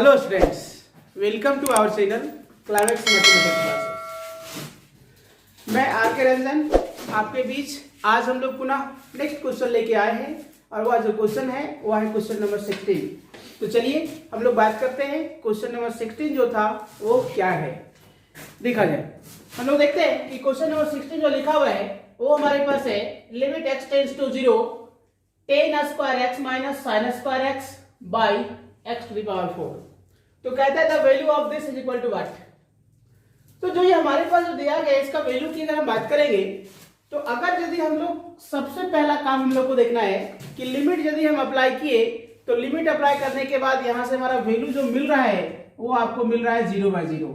Hello students, welcome to our channel climax mathematics classes. मैं R K Ranjan आपके बीच आज हम लोग पुनः नेक्स्ट क्वेश्चन लेके आए हैं और वह जो क्वेश्चन है वह है क्वेश्चन नंबर 16। तो चलिए हम लोग बात करते हैं क्वेश्चन नंबर 16 जो था वो क्या है। देखा जाए हम लोग देखते हैं कि क्वेश्चन नंबर 16 जो लिखा हुआ है वो हमारे पास है limit x tends to 0 tan square x minus sin square x by x to the power 4। तो कहता है the value of this is equal to what. तो जो ये हमारे पास जो दिया गया है इसका वैल्यू की अगर हम बात करेंगे तो अगर यदि हम लोग सबसे पहला काम हम लोग को देखना है कि लिमिट यदि हम अप्लाई किए तो लिमिट अप्लाई करने के बाद यहां से हमारा वैल्यू जो मिल रहा है वो आपको मिल रहा है 0/0।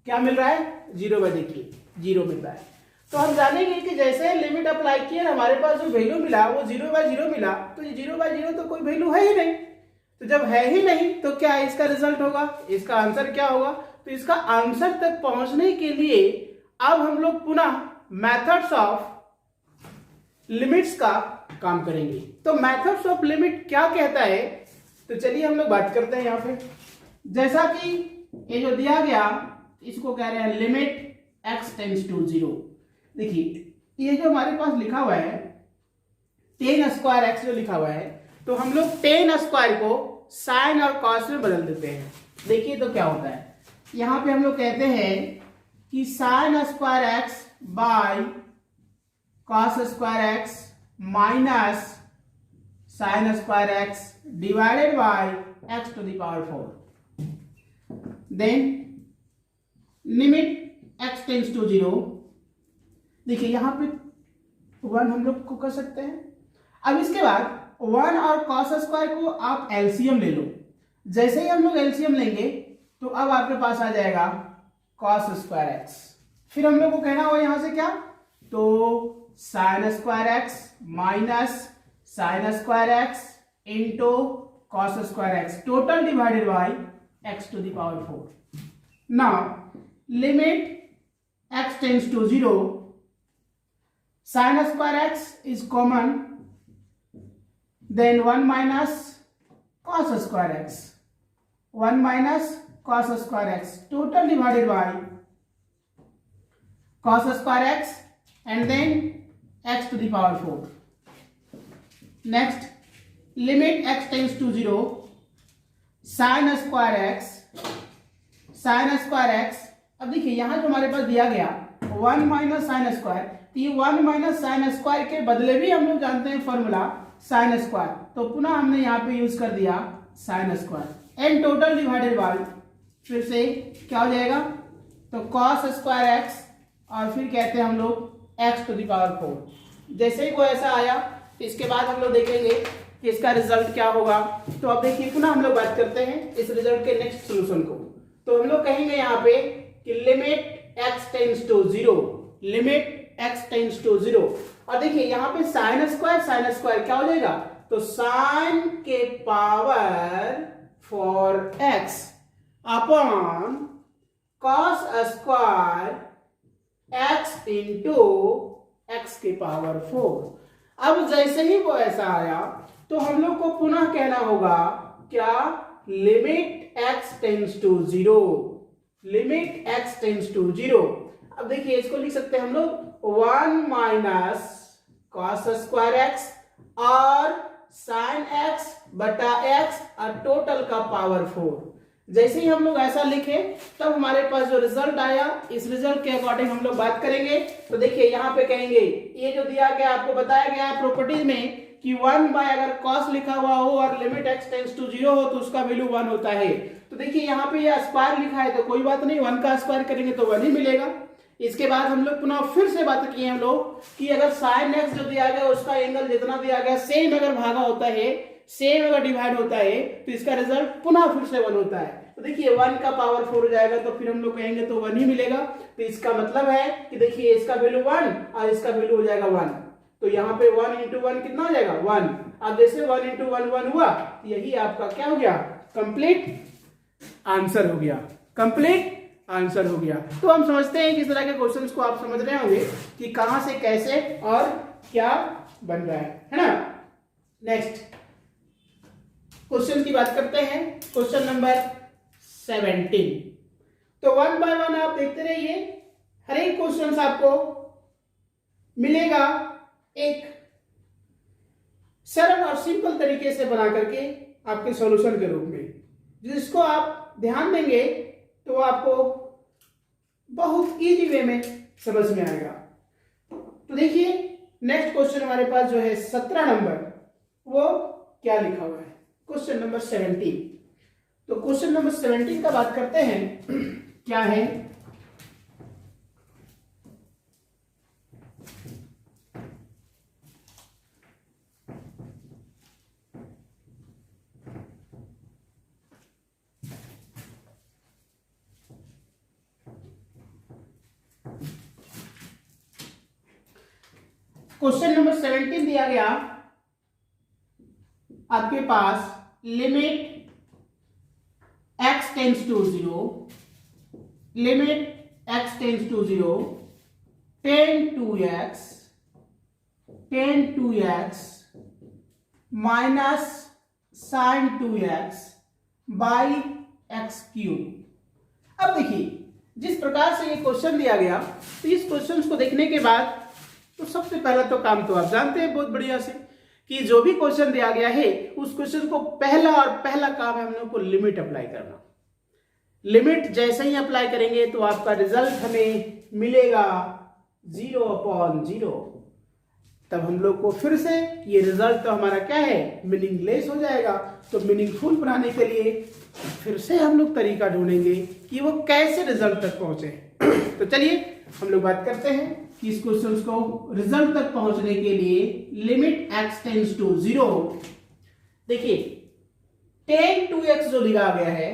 क्या मिल रहा है? 0/0 देखिए 0 मिल रहा है। तो हम जानेंगे कि जैसे लिमिट अप्लाई किए हमारे पास जो वैल्यू मिला वो 0/0 मिला। तो 0/0 तो कोई वैल्यू है ही नहीं। तो जब है ही नहीं तो क्या इसका रिजल्ट होगा, इसका आंसर क्या होगा? तो इसका आंसर तक पहुंचने के लिए अब हम लोग पुनः मेथड्स ऑफ लिमिट्स का काम करेंगे। तो मेथड्स ऑफ लिमिट क्या कहता है तो चलिए हम लोग बात करते हैं। यहां पे जैसा कि ये जो दिया गया इसको कह रहे हैं लिमिट x टेंड्स टू 0। देखिए ये जो हमारे पास लिखा हुआ है tan स्क्वायर x जो लिखा हुआ है तो हम लोग tan स्क्वायर को साइन और कॉस में बदल देते हैं। देखिए तो क्या होता है, यहां पे हम लोग कहते हैं कि sine square x by cos square x minus sine square x divided by x to the power 4। Then limit x tends to 0। देखिए यहां पे 1 हम लोग को कर सकते हैं। अब इसके बाद 1 और cos स्क्वायर को आप एलसीएम ले लो। जैसे ही हम लोग एलसीएम लेंगे तो अब आपके पास आ जाएगा cos स्क्वायर x। फिर हम लोग को कहना होगा यहां से क्या, तो sin square x minus sin square x into cos square x total divided by x to the power 4। Now limit x tends to 0, sin square x is common, then 1 minus cos square x, 1 minus cos square x total divided by cos square x and then x to the power 4. Next limit x tends to 0, sin square x, sin square x। अब देखिए यहां जो हमारे पास दिया गया 1 minus sine square, तो ये 1 minus sine square के बदले भी हम लोग जानते हैं फॉर्मूला साइन स्क्वायर, तो पुनः हमने यहाँ पे यूज कर दिया sine square and total divided by, फिर से क्या हो जाएगा तो कॉस स्क्वायर एक्स और फिर कहते हैं हम लोग एक्स टू द पावर 4। जैसे ही वो ऐसा आया इसके बाद हम लोग देखेंगे कि इसका रिजल्ट क्या होगा। तो अब देखिए पुनः हम लोग बात करते हैं इस रिजल्ट के नेक्स्ट सोल्यूशन को। तो हम लोग कहेंगे यहाँ पे कि limit x tends to 0, limit x tends to 0। और देखिए यहाँ पे साइन स्क्वायर क्या हो जाएगा, तो साइन के power 4x upon cos square x into x के पावर 4। अब जैसे ही वो ऐसा आया तो हम लोग को पुनः कहना होगा क्या, limit x tends to 0, limit x tends to 0। अब देखिए इसको लिख सकते हैं हम लोग 1 माइनस कॉस स्क्वायर एक्स और साइन एक्स बटा एक्स और टोटल का पावर 4। जैसे ही हम लोग ऐसा लिखे तब हमारे पास जो रिजल्ट आया इस रिजल्ट के अकॉर्डिंग हम लोग बात करेंगे। तो देखिए यहाँ पे कहेंगे ये जो दिया गया आपको बताया गया है प्रॉपर्टीज में कि 1 बाय अगर cos लिखा हुआ हो और लिमिट x टेंड्स टू 0 हो तो उसका वैल्यू 1 होता है। तो देखिए यहाँ पे ये स्क्वायर लिखा है तो कोई बात नहीं, 1 का स्क्वायर करेंगे तो 1 ही मिलेगा। इसके बाद हम लोग पुनः फिर से बात किए हम लोग कि अगर sin x जो दिया गया उसका एंगल जितना दिया गया सेम अगर भागा होता है, सेम अगर डिवाइड होता है तो इसका रिजल्ट पुनः फिर से 1 होता है। तो देखिए 1 का पावर 4 हो जाएगा तो फिर हम लोग कहेंगे तो 1 ही मिलेगा। तो इसका मतलब है कि देखिए इसका वैल्यू 1 और इसका वैल्यू हो जाएगा 1। तो यहाँ पे 1 इंटू 1 कितना हो जाएगा 1। अब जैसे 1 इंटू 1 1 हुआ, यही आपका क्या हो गया, कंप्लीट आंसर हो गया, कंप्लीट आंसर हो गया। तो हम समझते हैं कि इस तरह के क्वेश्चंस को आप समझ रहे होंगे कि कहां से कैसे और क्या बन रहा है ना। नेक्स्ट क्वेश्चन की बात करते हैं, क्वेश्चन नंबर 17। तो 1 बाय 1 आप देखते रहिए, हर एक क्वेश्चन आपको मिलेगा एक सरल और सिंपल तरीके से बना करके आपके सॉल्यूशन के रूप में, जिसको आप ध्यान देंगे तो आपको बहुत इजी वे में समझ में आएगा। तो देखिए नेक्स्ट क्वेश्चन हमारे पास जो है 17 नंबर, वो क्या लिखा हुआ है, क्वेश्चन नंबर 17। तो क्वेश्चन नंबर 17 का बात करते हैं, क्या है, क्वेश्चन नंबर 17 दिया गया आपके पास, limit x tends to 0, limit x tends to 0, tan 2x minus sin 2x by x cube. अब देखिए जिस प्रकार से ये क्वेश्चन दिया गया, तो इस क्वेश्चन को देखने के बाद तो सबसे पहला तो काम तो आप जानते हैं बहुत बढ़िया से कि जो भी क्वेश्चन दिया गया है उस क्वेश्चन को पहला काम है हम लोग को लिमिट अप्लाई करना। लिमिट जैसे ही अप्लाई करेंगे तो आपका रिजल्ट हमें मिलेगा 0/0। तब हम लोग को फिर से ये रिजल्ट तो हमारा क्या है, मीनिंगलेस हो जाएगा। तो मीनिंगफुल बनाने के लिए फिर से हम लोग तरीका ढूंढेंगे कि वो कैसे रिजल्ट तक पहुंचे। तो चलिए हम लोग बात करते हैं कि इस क्वेश्चन को रिजल्ट तक पहुंचने के लिए लिमिट x टेंड्स टू 0। देखिए tan 2x जो लिखा गया है,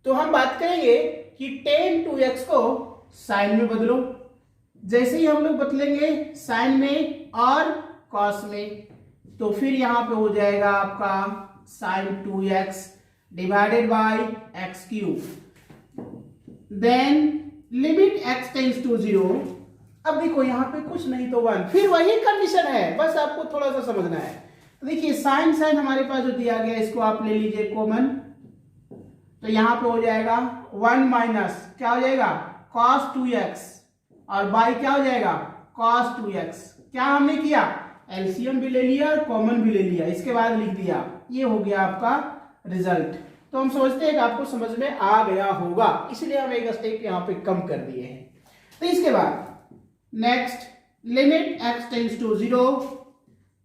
तो हम बात करेंगे कि tan 2x को साइन में बदलो। जैसे ही हम लोग बदलेंगे साइन में और कॉस में, तो फिर यहां पे हो जाएगा आपका sin 2x divided by x cube. Then limit x tends to 0। अब देखो यहां पे कुछ नहीं तो 1, फिर वही कंडीशन है, बस आपको थोड़ा सा समझना है। तो देखिए साइन हमारे पास जो दिया गया इसको आप ले लीजिए कॉमन, तो यहां पे हो जाएगा 1 माइनस क्या हो जाएगा cos 2x और बाई क्या हो जाएगा cos 2x। क्या हमने किया, एलसीएम भी ले लिया और कॉमन भी ले लिया, इसके बाद लिख दिया, ये हो गया आपका रिजल्ट। तो हम सोचते हैं कि आपको समझ में आ गया होगा, इसलिए हम एक स्टेप यहाँ पे कम कर दिए हैं। तो इसके बाद next limit x tends to 0,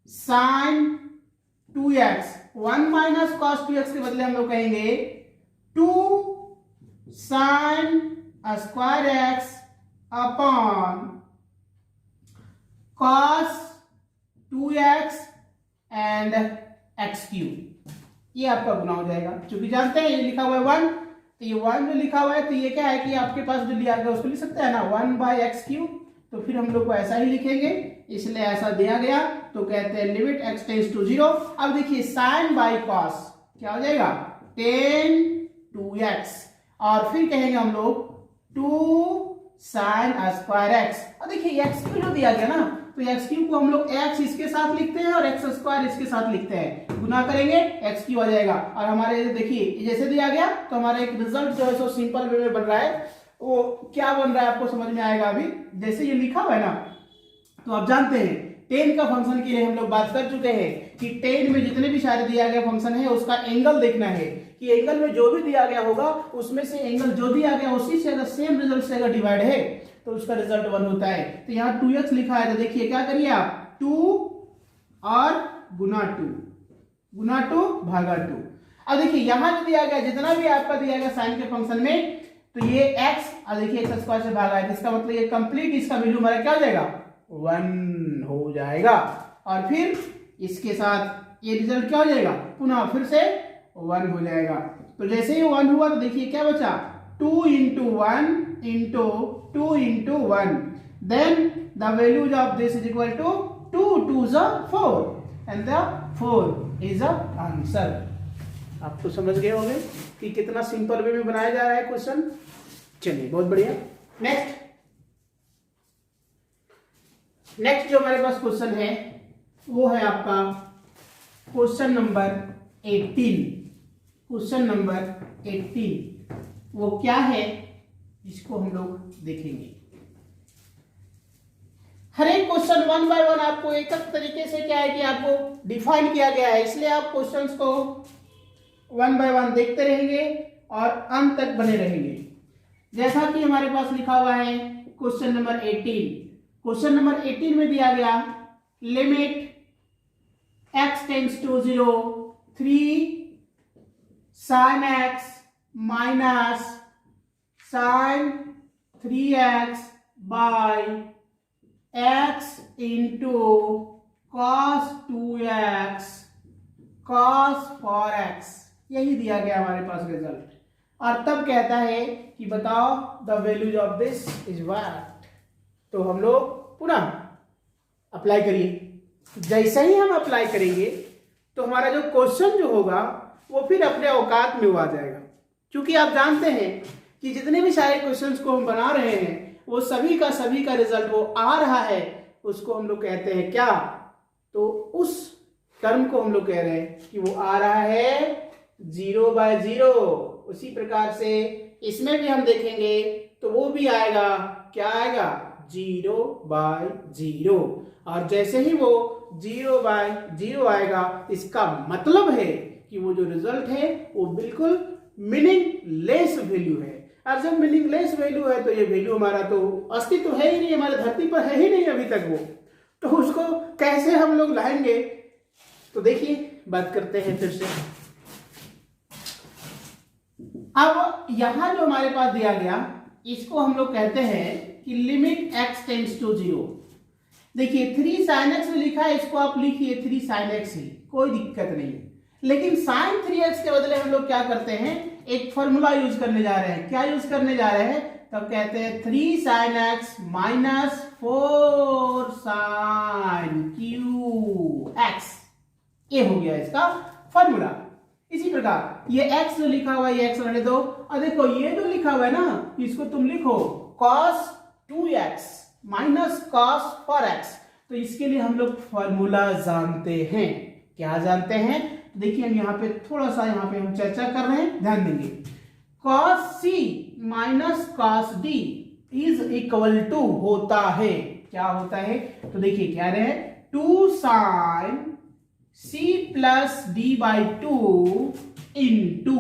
sin 2x 1 minus cos 2x के बदले हम लोग कहेंगे 2 sin square x upon cos 2x and x cube. ये आपका गुना हो जाएगा, क्योंकि जानते हैं ये लिखा हुआ है 1, तो ये 1 जो लिखा हुआ है तो ये क्या है कि आपके पास जो लिया गया उसको लिख सकते हैं ना 1 बाई एक्स क्यूब। तो फिर हम लोग को ऐसा ही लिखेंगे, इसलिए ऐसा दिया गया तो कहते हैं लिमिट x टेंड्स टू 0। अब देखिए sin बाई cos क्या हो जाएगा tan 2x और फिर कहेंगे हम लोग 2 sin स्क्वायर x। अब देखिए x क्यूब जो दिया गया ना, तो x क्यूब को हम लोग x इसके साथ लिखते हैं और x स्क्वायर इसके साथ लिखते हैं, गुना करेंगे x क्यूब आ जाएगा। और हमारे देखिए जैसे दिया गया तो हमारा एक रिजल्ट जो है सो सिंपल वे में बन रहा है। वो क्या बन रहा है आपको समझ में आएगा अभी। जैसे ये लिखा हुआ है ना, तो आप जानते हैं टेन का फंक्शन के लिए हम लोग बात कर चुके हैं कि टेन में जितने भी सारे दिया गया फंक्शन है उसका एंगल देखना है कि एंगल में जो भी दिया गया होगा उसमें से एंगल जो दिया गया उसी से अगर सेम रिजल्ट से अगर डिवाइड है तो उसका रिजल्ट 1 होता है। तो यहाँ 2x लिखा है, तो देखिए क्या करिए आप 2 और गुना 2 भागा 2। अब देखिए यहाँ जो दिया गया जितना भी आपका दिया गया साइन के फंक्शन में, तो ये x और देखिए x स्क्वायर से भागा है, इसका मतलब ये कंप्लीट इसका वैल्यू हमारा क्या हो जाएगा 1 हो जाएगा। और फिर इसके साथ ये रिजल्ट क्या हो जाएगा पुनः फिर से 1 हो जाएगा। तो जैसे ही 1 हुआ तो देखिए क्या बचा 2 into 1 into 2 into 1, then the value of this is equal to 2 2s are 4 and the 4 is the answer। आप तो समझ गए होंगे कि कितना सिंपल वे में बनाया जा रहा है क्वेश्चन। चलिए बहुत बढ़िया। नेक्स्ट जो हमारे पास क्वेश्चन है वो है आपका क्वेश्चन नंबर 18। क्वेश्चन नंबर 18 वो क्या है इसको हम लोग देखेंगे। हर एक क्वेश्चन वन बाय वन आपको एक एक तरीके से क्या है कि आपको डिफाइन किया गया है, इसलिए आप क्वेश्चंस को वन बाय वन देखते रहेंगे और अंत तक बने रहेंगे। जैसा कि हमारे पास लिखा हुआ है क्वेश्चन नंबर 18, क्वेश्चन नंबर 18 में दिया गया limit x tends to 0 3 sin x minus sin 3x by x into cos 2x cos 4x, यही दिया गया हमारे पास रिजल्ट। और तब कहता है कि बताओ the values of this is what. तो हम लोग पुनः अप्लाई करिए। जैसे ही हम अप्लाई करेंगे तो हमारा जो क्वेश्चन जो होगा वो फिर अपने औकात में आ जाएगा, क्योंकि आप जानते हैं कि जितने भी सारे क्वेश्चंस को हम बना रहे हैं वो सभी का रिजल्ट वो आ रहा है, उसको हम लोग कहते हैं क्या, तो उस टर्म को हम लोग कह रहे हैं कि वो आ रहा है 0/0। उसी प्रकार से इसमें भी हम देखेंगे तो वो भी आएगा, क्या आएगा 0/0। और जैसे ही वो 0/0 आएगा इसका मतलब है कि वो जो रिजल्ट है वो बिल्कुल मीनिंगलेस वैल्यू है। और जब मीनिंगलेस वैल्यू है तो ये वैल्यू हमारा तो अस्तित्व तो है ही नहीं, हमारे धरती पर है ही नहीं अभी तक वो, तो उसको कैसे हम लोग लाएंगे। तो देखिए बात करते हैं फिर से। अब यहां जो हमारे पास दिया गया इसको हम लोग कहते हैं कि लिमिट x टेंड्स टू 0। देखिए 3 sin x लिखा है, इसको आप लिखिए 3 sin x ही, कोई दिक्कत नहीं है। लेकिन sin 3x के बदले हम लोग क्या करते हैं, एक फॉर्मूला यूज करने जा रहे हैं। क्या यूज करने जा रहे हैं, तब कहते हैं 3 sin x minus 4 sin qx, ये हो गया इसका फॉर्मूला। इसी प्रकार ये x जो लिखा हुआ है ये x रहने दो, और देखो ये जो लिखा हुआ है ना इसको तुम लिखो cos 2x minus cos 4x। तो इसके लिए हम लोग फॉर्मूला जानते हैं। क्या जानते हैं, देखिए हम यहाँ पे थोड़ा सा यहाँ पे हम चर्चा कर रहे हैं, ध्यान देंगे। cos c minus cos d is equal to होता है, क्या होता है, तो देखिए क्या रहे 2 sin c plus d/2 into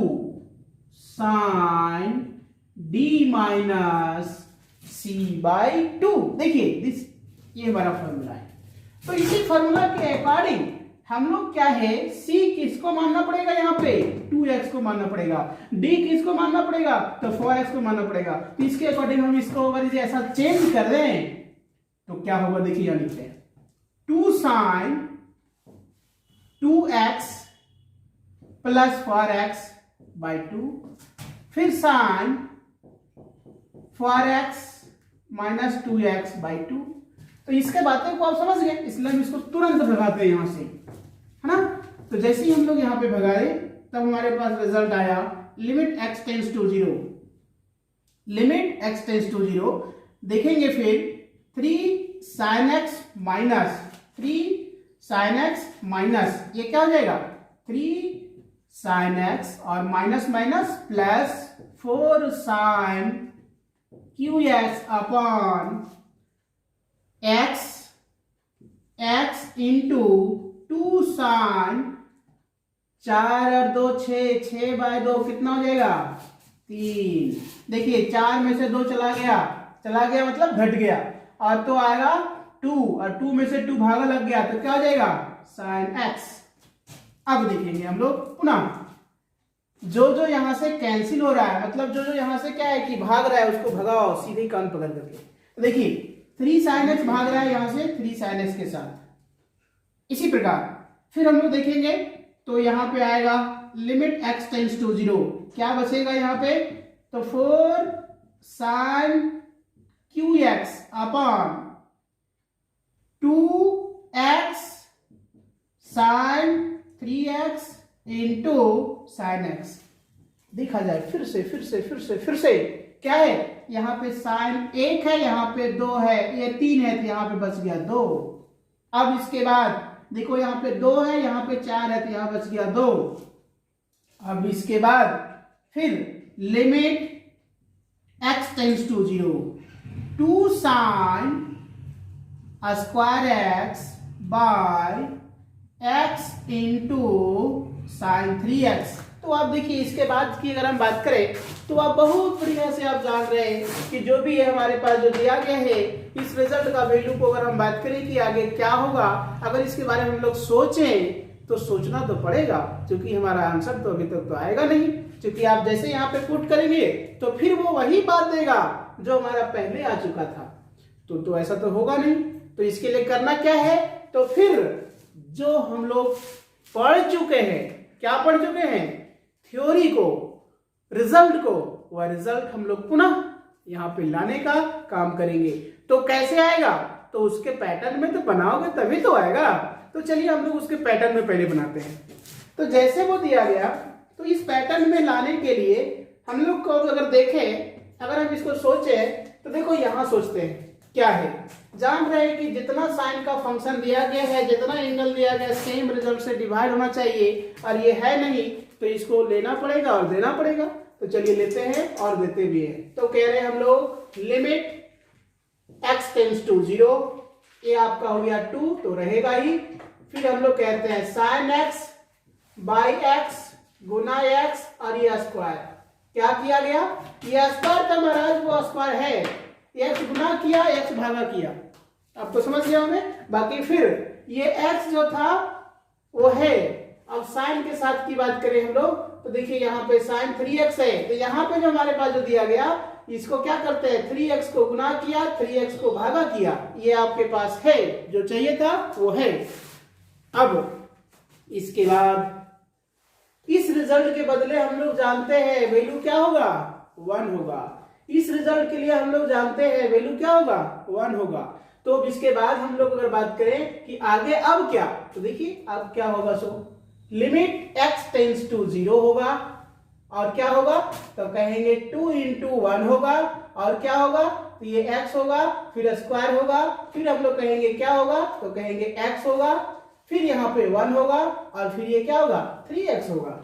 sin d minus c/2। देखिए ये हमारा फॉर्मूला है। तो इसी फॉर्मूला के अकॉर्डिंग हम लोग क्या है, c किसको मानना पड़ेगा, यहाँ पे 2x को मानना पड़ेगा, d किसको मानना पड़ेगा, तो 4x को मानना पड़ेगा। तो इसके अकॉर्डिंग हम इसको अगर ऐसा चेंज कर दें तो क्या होगा, देखिए यहां लिखते हैं 2 sin 2x प्लस 4x/2, फिर sin 4x माइनस 2x/2। तो इसके बातें को आप समझ गए, इसलिए हम इसको तुरंत भगाते हैं यहां से, है ना। तो जैसे ही हम लोग यहां पे भगाए तब हमारे पास रिजल्ट आया limit x tends to 0, limit x tends to 0। देखेंगे फिर 3 sin x minus 3 sin x minus, ये क्या हो जाएगा 3 sin x और minus minus plus 4 sin qx upon x into 2 sin 4 और 2 6, 6/2 कितना हो जाएगा 3। देखिए 4 में से 2 चला गया मतलब घट गया, और तो आएगा 2, और 2 में से 2 भागा लग गया तो क्या हो जाएगा sin x। अब देखेंगे हम लोग पुनः जो यहां से कैंसिल हो रहा है, मतलब जो यहां से क्या है कि भाग रहा है उसको भगाओ सीधे कान पकड़ करके। तो देखिए 3 sin x भाग रहा है यहां से 3 sin x के साथ। इसी प्रकार फिर हम लोग देखेंगे तो यहां पे आएगा लिमिट x टेंड्स टू 0, क्या बचेगा यहां पे, तो 4 sin qx upon 2x sin 3x into sin x। देखा जाए फिर से क्या है, यहाँ पे sin 1 है, यहाँ पे 2 है, ये 3 है तो यहाँ पे बच गया 2। अब इसके बाद देखो यहाँ पे 2 है, यहाँ पे 4 है तो यहाँ बच गया 2। अब इसके बाद फिर limit x tends to 0 two sine square x by x into sine 3x। तो आप देखिए इसके बाद की अगर हम बात करें तो आप बहुत बढ़िया से आप जान रहे हैं कि जो भी है हमारे पास जो दिया गया है इस रिजल्ट का वैल्यू को अगर हम बात करें कि आगे क्या होगा, अगर इसके बारे में हम लोग सोचें तो सोचना तो पड़ेगा, क्योंकि हमारा आंसर तो अभी तक तो आएगा नहीं, क्योंकि आप जैसे यहाँ पे पुट करेंगे तो फिर वो वही बात देगा जो हमारा पहले आ चुका था। तो ऐसा तो होगा नहीं। तो इसके लिए करना क्या है, तो फिर जो हम लोग पढ़ चुके हैं, क्या पढ़ चुके हैं, थ्योरी को, रिजल्ट को, वह रिजल्ट हम लोग पुनः यहाँ पे लाने का काम करेंगे। तो कैसे आएगा, तो उसके पैटर्न में तो बनाओगे तभी तो आएगा। तो चलिए हम लोग उसके पैटर्न में पहले बनाते हैं। तो जैसे वो दिया गया तो इस पैटर्न में लाने के लिए हम लोग को अगर देखें, अगर हम इसको सोचें तो देखो यहाँ सोचते हैं क्या है, जान रहे हैं कि जितना साइन का फंक्शन दिया गया है, जितना एंगल दिया गया सेम रिजल्ट से डिवाइड होना चाहिए, और ये है नहीं तो इसको लेना पड़ेगा और देना पड़ेगा। तो चलिए लेते हैं और देते भी हैं। तो कह रहे हैं हम लोग लिमिट x टेंड्स टू 0, ये आपका हो गया 2 तो रहेगा ही। फिर हम लोग कहते हैं साइन x बाई x गुना x और ये स्क्वायर, क्या किया गया, ये स्क्वायर का महाराज वो स्क्वायर है, x गुना किया x भागा किया, अब तो समझ गया हमें। बाकी फिर ये x जो था वो है, अब साइन के साथ की बात करें हम लोग तो देखिए यहाँ पे साइन 3x है, तो यहाँ पे जो हमारे पास जो दिया गया इसको क्या करते हैं, 3x को गुना किया 3x को भागा किया, ये आपके पास है, जो चाहिए था वो है। अब इसके बाद इस रिजल्ट के बदले हम लोग जानते हैं वैल्यू क्या होगा, 1 होगा। इस रिजल्ट के लिए हम लोग जानते हैं वैल्यू क्या होगा, 1 होगा। तो अब इसके बाद हम लोग अगर बात करें कि आगे अब क्या, तो देखिए अब क्या होगा, so limit x tends to 0 होगा, और क्या होगा, तो कहेंगे 2 इंटू 1 होगा, और क्या होगा, तो ये x होगा, फिर स्क्वायर होगा, फिर हम लोग कहेंगे क्या होगा, तो कहेंगे x होगा, फिर यहाँ पे 1 होगा, और फिर ये क्या होगा, 3x होगा।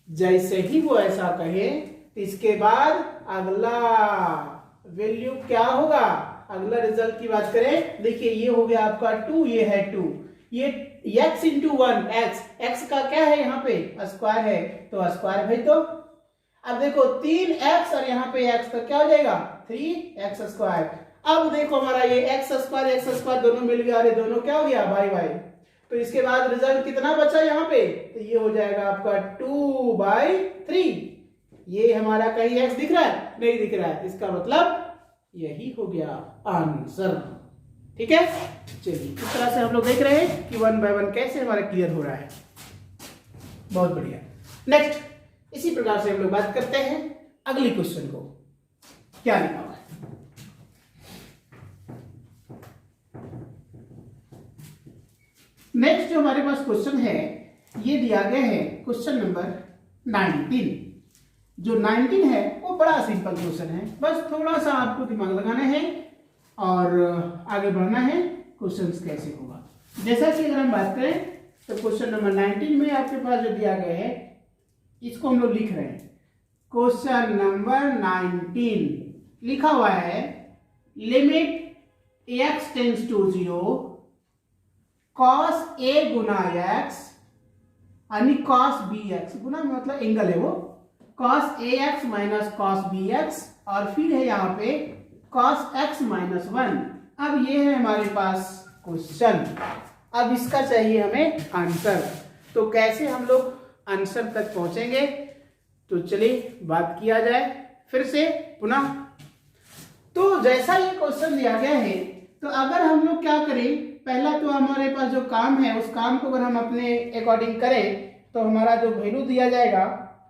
जैसे ही वो ऐसा कहे तो इसके बाद अगला वैल्यू क्या होगा, अगला रिजल्ट की बात करें, देखिए ये हो गया आपका 2, ये है 2, ये x इंटू 1 x का क्या है यहाँ पे स्क्वायर है, तो स्क्वायर भाई। तो अब देखो 3x और यहाँ पे x का क्या हो जाएगा 3x स्क्वायर। अब देखो हमारा ये x स्क्वायर दोनों मिल गया, अरे दोनों क्या हो गया बाई। तो इसके बाद रिजल्ट कितना बचा यहाँ पे, तो ये हो जाएगा आपका 2/3। ये हमारा कहीं x दिख रहा है, नहीं दिख रहा है, इसका मतलब यही हो गया आंसर। ठीक है, चलिए इस तरह से हम लोग देख रहे हैं कि 1 बाय 1 कैसे हमारा क्लियर हो रहा है। बहुत बढ़िया। नेक्स्ट इसी प्रकार से हम लोग बात करते हैं अगली क्वेश्चन को, क्या लिखा हुआ है। नेक्स्ट जो हमारे पास क्वेश्चन है ये दिया गया है क्वेश्चन नंबर 19। जो 19 है वो बड़ा सिंपल क्वेश्चन है, बस थोड़ा सा आपको दिमाग लगाना है और आगे बढ़ना है, क्वेश्चंस कैसे होगा। जैसा कि अगर हम बात करें तो क्वेश्चन नंबर 19 में आपके पास जो दिया गया है इसको हम लोग लिख रहे हैं। क्वेश्चन नंबर 19 लिखा हुआ है limit x tends to 0 cos a गुना x यानी cos bx, गुना मतलब एंगल है वो, cos ax minus cos bx, और फिर है यहाँ पे cos x माइनस 1। अब ये है हमारे पास क्वेश्चन, अब इसका चाहिए हमें आंसर। तो कैसे हम लोग आंसर तक पहुंचेंगे, तो चलिए बात किया जाए फिर से पुनः। तो जैसा ये क्वेश्चन दिया गया है तो अगर हम लोग क्या करें, पहला तो हमारे पास जो काम है उस काम को अगर हम अपने अकॉर्डिंग करें तो हमारा जो वैल्यू दिया जाएगा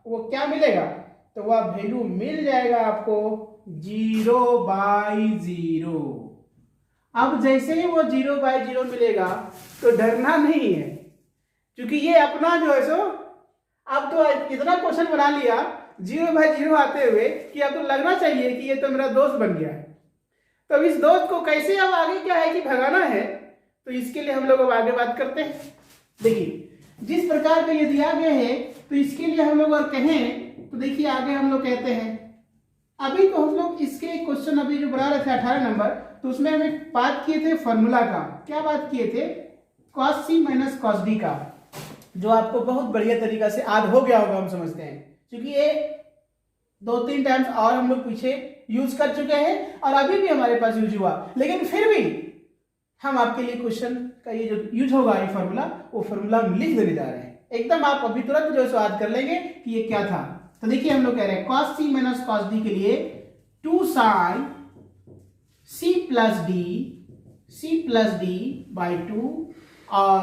वो क्या मिलेगा, तो वह वैल्यू मिल जाएगा आपको 0/0। अब जैसे ही वो 0/0 मिलेगा तो डरना नहीं है, क्योंकि ये अपना जो है सो अब तो इतना क्वेश्चन बना लिया 0/0 आते हुए कि अब तो लगना चाहिए कि ये तो मेरा दोस्त बन गया है। तो इस दोस्त को कैसे अब आगे क्या है कि भगाना है, तो इसके लिए हम लोग अब आगे बात करते हैं। देखिए जिस प्रकार का ये दिया गया है तो इसके लिए हम लोग अगर कहें तो देखिए आगे हम लोग कहते हैं, अभी तो हम लोग इसके क्वेश्चन अभी जो बना रहे थे 18 नंबर, तो उसमें हमें बात किए थे फॉर्मूला का। क्या बात किए थे? cos c minus cos d का, जो आपको बहुत बढ़िया तरीका से याद हो गया होगा, हम समझते हैं, क्योंकि ये 2-3 टाइम्स और हम लोग पीछे यूज कर चुके हैं और अभी भी हमारे पास यूज हुआ, लेकिन फिर भी हम आपके लिए क्वेश्चन का ये जो यूज होगा ये फॉर्मूला, वो फॉर्मूला हम लिख देने जा रहे हैं एकदम। आप अभी तुरंत जो है याद कर लेंगे कि ये क्या था। तो देखिए हम लोग कह रहे हैं cos c minus cos d के लिए 2 sin c plus d by 2 और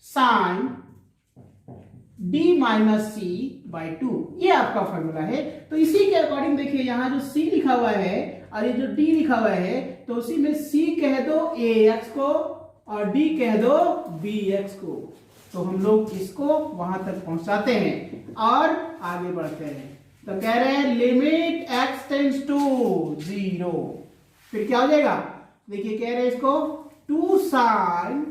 sin d minus c by 2, ये आपका फॉर्मूला है। तो इसी के अकॉर्डिंग देखिए यहाँ जो c लिखा हुआ है और ये जो d लिखा हुआ है, तो उसी में c कह दो ax को और d कह दो bx को। तो हम लोग इसको वहां तक पहुंचाते हैं और आगे बढ़ते हैं। तो कह रहे हैं लिमिट x टेंड्स टू 0, फिर क्या हो जाएगा? देखिए कह रहे हैं इसको 2 sin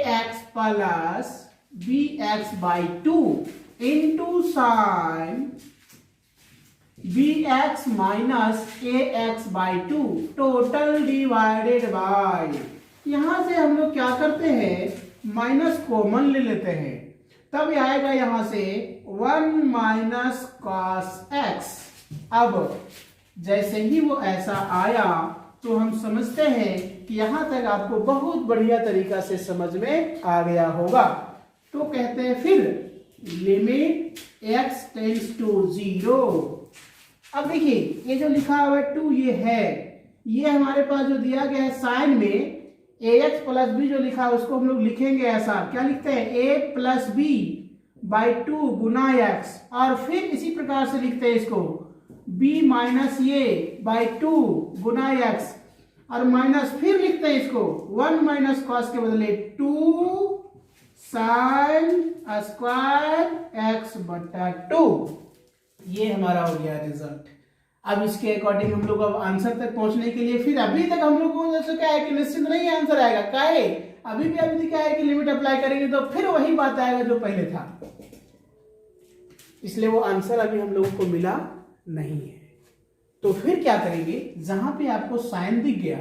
ax plus bx by 2 into sin bx minus ax by 2 total divided by, यहां से हम लोग क्या करते हैं, माइनस कॉमन ले लेते हैं, तब आएगा यहां से 1 माइनस cos x। अब जैसे ही वो ऐसा आया तो हम समझते हैं कि यहां तक आपको बहुत बढ़िया तरीका से समझ में आ गया होगा। तो कहते हैं फिर लिमिट x टेंड्स टू 0। अब देखिए ये जो लिखा हुआ है 2, ये है, ये हमारे पास जो दिया गया है साइन में ax प्लस बी जो लिखा है उसको हम लोग लिखेंगे ऐसा, क्या लिखते हैं, a प्लस बी बाई 2 गुना x, और फिर इसी प्रकार से लिखते हैं इसको b माइनस ए बाई 2 गुना x, और माइनस फिर लिखते हैं इसको 1 माइनस कॉस के बदले 2 साइन स्क्वायर x बटा 2। ये हमारा हो गया रिजल्ट। अब इसके अकॉर्डिंग हम लोग अब आंसर तक पहुंचने के लिए, फिर अभी तक हम लोग को जैसे क्या है कि निश्चित नहीं आंसर आएगा, क्या है अभी भी क्या है कि लिमिट अप्लाई करेंगे तो फिर वही बात आएगा जो पहले था, इसलिए वो आंसर अभी हम लोगों को मिला नहीं है। तो फिर क्या करेंगे, जहां पे आपको साइन दिख गया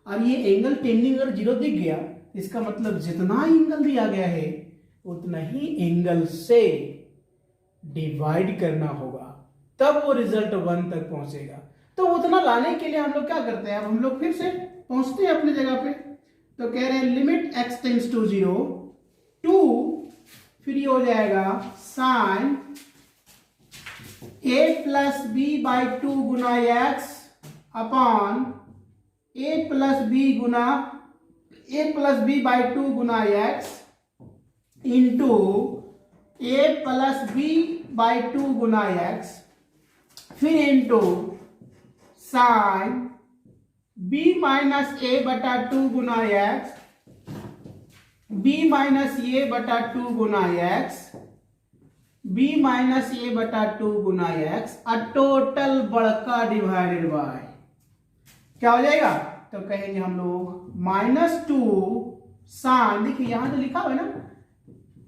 और ये एंगल टेंडिंग अगर 0 दिख गया, इसका मतलब जितना एंगल दिया गया है उतना ही एंगल से डिवाइड करना होगा, तब वो रिजल्ट 1 तक पहुंचेगा। तो उतना लाने के लिए हम लोग क्या करते हैं, अब हम लोग फिर से पहुंचते हैं अपनी जगह पे। तो कह रहे हैं लिमिट x टेंड्स टू 0 2, फिर ये हो जाएगा sine a plus b by 2 गुना x upon a plus b by 2 गुना x into a plus b by 2 गुना x, फिर into sine b minus a बटा 2 गुना x, b माइनस ए बटा 2 गुना x, b माइनस ए बटा 2 गुना x, और टोटल बड़का डिवाइडेड बाय क्या हो जाएगा, तो कहेंगे हम लोग -2 साइन, देखिए यहां तो लिखा हुआ है ना,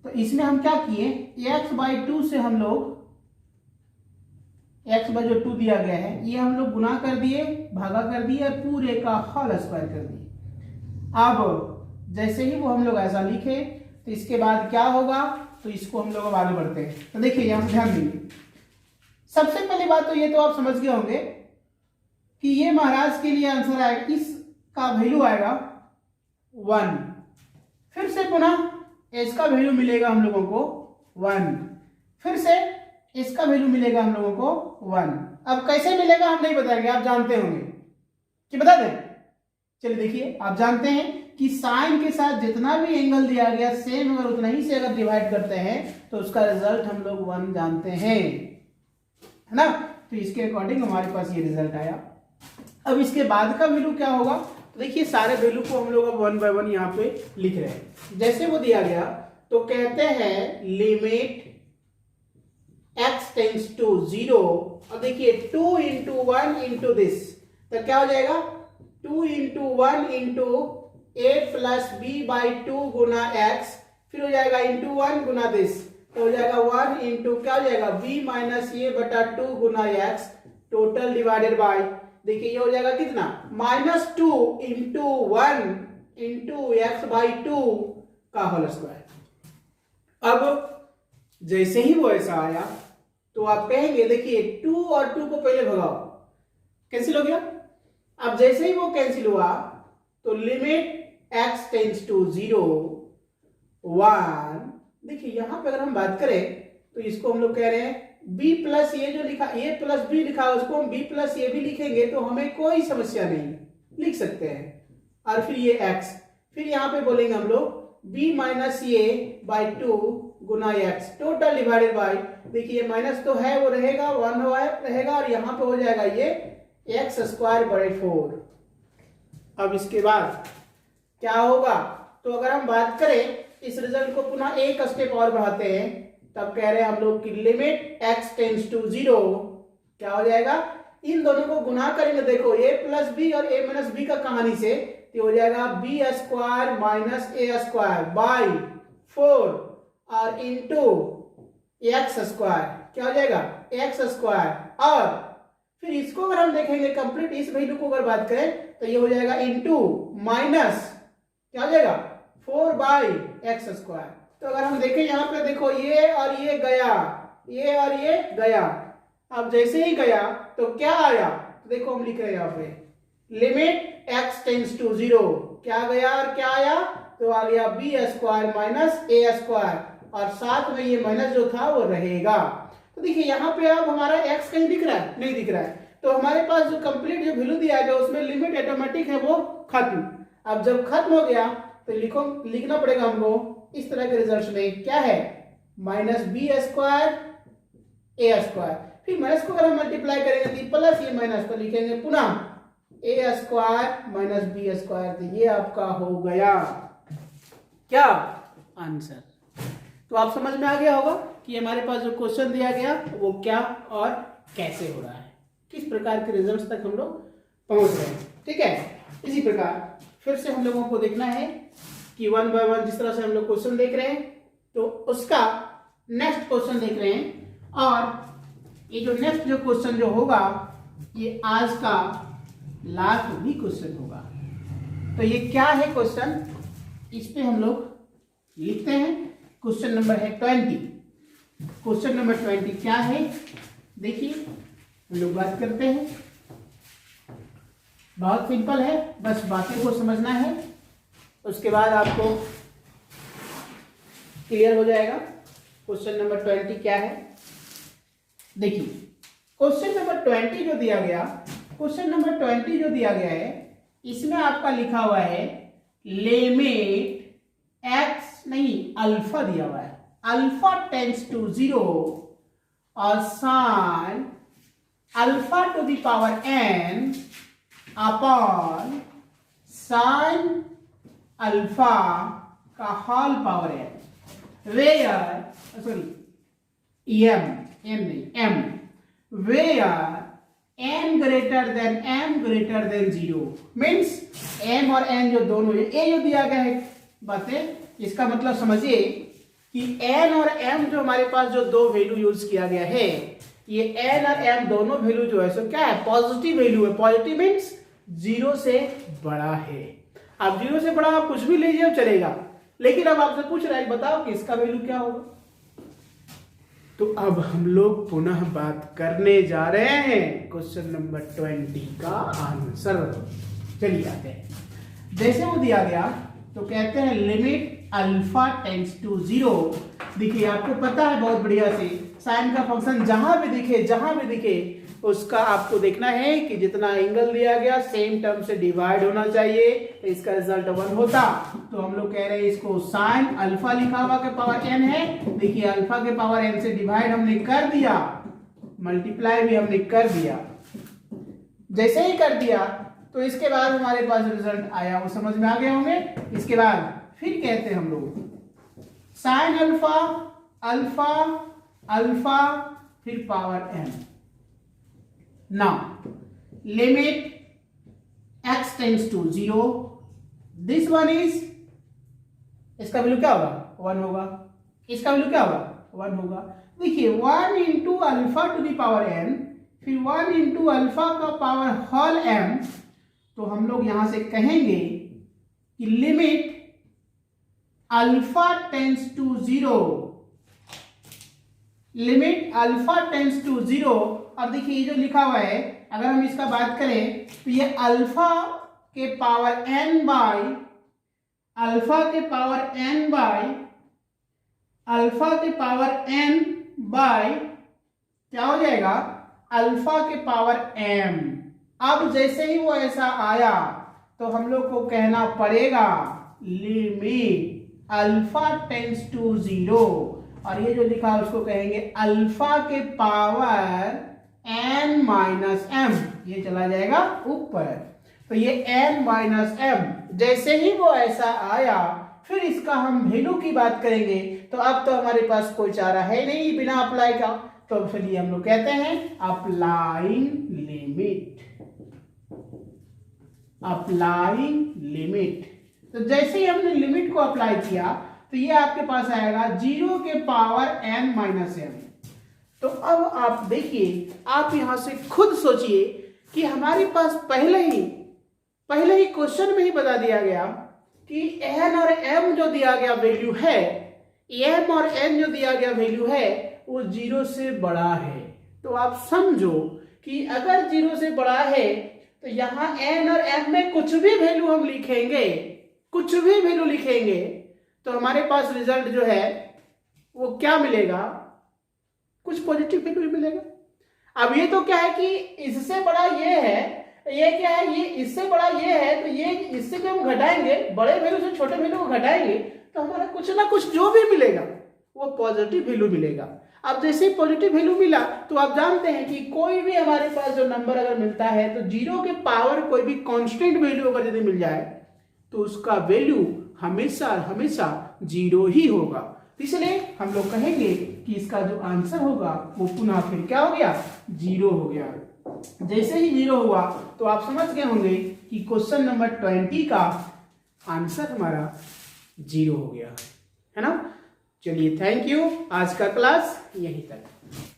तो इसमें हम क्या किए, x बाई 2 से हम लोग x बाई जो 2 दिया गया है ये हम लोग गुना कर दिए, भागा कर दिए, और पूरे का होल स्क्वायर कर दिए। अब जैसे ही वो हम लोग ऐसा लिखे तो इसके बाद क्या होगा, तो इसको हम लोग अब आगे बढ़ते हैं। तो देखिए यहां ध्यान दीजिए, सबसे पहली बात तो ये तो आप समझ गए होंगे कि ये महाराज के लिए आंसर आएगा, इसका वैल्यू आएगा 1, फिर से पुनः इसका वैल्यू मिलेगा हम लोगों को 1, फिर से इसका वैल्यू मिलेगा हम लोगों को 1। अब कैसे मिलेगा हम नहीं बताएंगे, आप जानते होंगे कि बता दें। चलिए देखिए, आप जानते हैं कि साइन के साथ जितना भी एंगल दिया गया सेम अगर उतना ही से अगर डिवाइड करते हैं तो उसका रिजल्ट हम लोग 1 जानते हैं, है ना। तो इसके अकॉर्डिंग हमारे पास ये रिजल्ट आया। अब इसके बाद का वैल्यू क्या होगा, तो देखिए सारे वैल्यू को हम लोग अब 1 बाय 1 यहाँ पे लिख रहे हैं। जैसे वो दिया गया तो कहते हैं लिमिट x टेंड्स टू 0, और देखिए 2 इंटू 1 इंटू दिस, तो क्या हो जाएगा 2 into 1 into a plus b by 2 गुना x, फिर हो जाएगा इंटू 1 गुना दिस, तो हो जाएगा 1 इंटू क्या हो जाएगा b माइनस ए बटा 2 गुना x टोटल डिवाइडेड बाय, देखिए ये हो जाएगा कितना -2 इंटू 1 इंटू एक्स बाई 2 का होल स्क्वायर। अब जैसे ही वो ऐसा आया तो आप कहेंगे देखिए 2 और 2 को पहले भगाओ, कैंसिल हो गया। अब जैसे ही वो कैंसिल हुआ तो लिमिट x टेंड्स टू 0 1, देखिए यहां पे अगर हम बात करें तो इसको हम लोग कह रहे हैं b प्लस ये जो लिखा a प्लस b लिखा है उसको हम b प्लस ए भी लिखेंगे तो हमें कोई समस्या नहीं, लिख सकते हैं। और फिर ये x, फिर यहां पे बोलेंगे हम लोग b माइनस ए बाई 2 गुना x टोटल डिवाइडेड बाय, देखिए माइनस तो है वो रहेगा 1 रहेगा और यहां पे हो जाएगा ये एक्स स्क्वायर बड़े 4। अब इसके बाद क्या होगा, तो अगर हम बात करें इस रिजल्ट को पुनः एक स्टेप और बढ़ाते हैं, तब कह रहे हैं हम लोग कि लिमिट x टेंड्स टू 0 क्या हो जाएगा, इन दोनों को गुना करेंगे, देखो a प्लस बी और a माइनस बी का कहानी से, तो हो जाएगा b square minus a square by 4 और इंटू एक्स स्क्वायर क्या हो जाएगा एक्स स्क्वायर, और फिर इसको अगर हम देखेंगे कंप्लीट इस वैल्यू को अगर बात करें तो ये हो जाएगा इंटू माइनस क्या हो जाएगा 4 बाई एक्स स्क्वायर। तो अगर हम देखें यहाँ पे देखो ये और ये गया, ये और ये गया, अब जैसे ही गया तो क्या आया, तो देखो हम लिख रहे हैं यहाँ पे लिमिट x टेंड्स टू 0 क्या गया और क्या आया, तो आ गया B square minus a square और साथ में ये माइनस जो था वो रहेगा। तो देखिए यहाँ पे अब हमारा x कहीं दिख रहा है, नहीं दिख रहा है, तो हमारे पास जो कंप्लीट जो वैल्यू दिया गया उसमें लिमिट ऑटोमेटिक है वो खत्म। अब जब खत्म हो गया तो लिखना पड़ेगा हमको इस तरह के रिजल्ट में क्या है माइनस बी स्क्वायर ए स्क्वायर, फिर माइनस को अगर हम मल्टीप्लाई करेंगे तो प्लस ये माइनस तो लिखेंगे पुनः ए स्क्वायर माइनस बी स्क्वायर, तो ये आपका हो गया क्या आंसर। तो आप समझ में आ गया होगा कि हमारे पास जो क्वेश्चन दिया गया वो क्या और कैसे हो रहा है, किस प्रकार के रिजल्ट्स तक हम लोग पहुंच रहे हैं। ठीक है, इसी प्रकार फिर से हम लोगों को देखना है कि 1 बाय 1 जिस तरह से हम लोग क्वेश्चन देख रहे हैं तो उसका नेक्स्ट क्वेश्चन देख रहे हैं, और ये जो नेक्स्ट जो क्वेश्चन जो होगा ये आज का लास्ट भी क्वेश्चन होगा। तो ये क्या है क्वेश्चन, इस पे हम लोग लिखते हैं। क्वेश्चन नंबर है 20। क्वेश्चन नंबर 20 क्या है, देखिए हम लोग बात करते हैं। बहुत सिंपल है, बस बातें को समझना है, उसके बाद आपको क्लियर हो जाएगा। क्वेश्चन नंबर 20 क्या है, देखिए क्वेश्चन नंबर 20 जो दिया गया, क्वेश्चन नंबर 20 जो दिया गया है इसमें आपका लिखा हुआ है लिमिट x नहीं अल्फा दिया हुआ है, अल्फा टेंड्स टू 0 और sine alpha to the power n upon sine alpha का whole power n where sorry m where n greater than 0 means m और n जो दोनों ये जो दिया गया है बातें, इसका मतलब समझिए कि n और m जो हमारे पास जो दो वैल्यू यूज किया गया है, ये n और m दोनों वैल्यू जो है सो क्या है पॉजिटिव वैल्यू है। पॉजिटिव मीन्स 0 से बड़ा है। अब 0 से बड़ा आप कुछ भी लीजिए चलेगा, लेकिन अब आपसे पूछ रहा है बताओ कि इसका वैल्यू क्या होगा। तो अब हम लोग पुनः बात करने जा रहे हैं क्वेश्चन नंबर 20 का आंसर। चलिए आते हैं। जैसे वो दिया गया तो कहते हैं लिमिट अल्फा टेंड्स टू 0। देखिए आपको पता है बहुत बढ़िया से साइन का फंक्शन जहां भी दिखे उसका आपको देखना है कि जितना एंगल दिया गया सेम टर्म से डिवाइड होना चाहिए, तो इसका रिजल्ट 1 होता। तो हम लोग कह रहे हैं इसको साइन अल्फा लिखा हुआ के पावर n है, देखिए अल्फा के पावर n से डिवाइड हमने कर दिया, मल्टीप्लाई भी हमने कर दिया। जैसे ही कर दिया तो इसके बाद हमारे पास रिजल्ट आया, वो समझ में आ गए होंगे। इसके बाद फिर कहते हैं हम लोग साइन अल्फा अल्फा अल्फा फिर power n। Now limit x tends to 0, this one is इसका वैल्यू क्या होगा 1 होगा, इसका वैल्यू क्या होगा 1 होगा। देखिए 1 into alpha to the power n, फिर 1 इंटू अल्फा का पावर होल m, तो हम लोग यहां से कहेंगे कि limit alpha tends to 0, limit alpha tends to 0। अब देखिए ये जो लिखा हुआ है, अगर हम इसका बात करें तो ये अल्फा के पावर n बाई अल्फा के पावर n बाई अल्फा के पावर n बाई क्या हो जाएगा अल्फा के पावर m। अब जैसे ही वो ऐसा आया तो हम लोग को कहना पड़ेगा लिमिट अल्फा टेंस टू 0, और ये जो लिखा है उसको कहेंगे अल्फा के पावर n माइनस m, ये चला जाएगा ऊपर। तो ये n माइनस m, जैसे ही वो ऐसा आया फिर इसका हम वैल्यू की बात करेंगे। तो अब तो हमारे पास कोई चारा है नहीं बिना अप्लाई का, तो चलिए हम लोग कहते हैं अप्लाइंग लिमिट, अप्लाइंग लिमिट। तो जैसे ही हमने लिमिट को अप्लाई किया तो ये आपके पास आएगा 0 के पावर n माइनस m। तो अब आप देखिए, आप यहां से खुद सोचिए कि हमारे पास पहले ही क्वेश्चन में ही बता दिया गया कि n और m जो दिया गया वैल्यू है, m और n जो दिया गया वैल्यू है वो 0 से बड़ा है। तो आप समझो कि अगर 0 से बड़ा है तो यहाँ n और m में कुछ भी वैल्यू हम लिखेंगे, कुछ भी वैल्यू लिखेंगे तो हमारे पास रिजल्ट जो है वो क्या मिलेगा, कुछ पॉजिटिव वैल्यू मिलेगा। अब ये तो क्या है कि इससे बड़ा ये है, ये क्या है, ये इससे बड़ा ये है, तो ये इससे जब हम घटाएंगे, बड़े वैल्यू से छोटे वैल्यू को घटाएंगे तो हमारा कुछ ना कुछ जो भी मिलेगा वो पॉजिटिव वैल्यू मिलेगा। अब जैसे ही पॉजिटिव वैल्यू मिला तो आप जानते हैं कि कोई भी हमारे पास जो नंबर अगर मिलता है तो 0 के पावर कोई भी कांस्टेंट वैल्यू अगर यदि मिल जाए तो उसका वैल्यू हमेशा हमेशा 0 ही होगा। इसलिए हम लोग कहेंगे कि इसका जो आंसर होगा वो पुनः फिर क्या हो गया 0 हो गया। जैसे ही 0 हुआ तो आप समझ गए होंगे कि क्वेश्चन नंबर 20 का आंसर हमारा 0 हो गया, है ना। चलिए थैंक यू, आज का क्लास यहीं तक।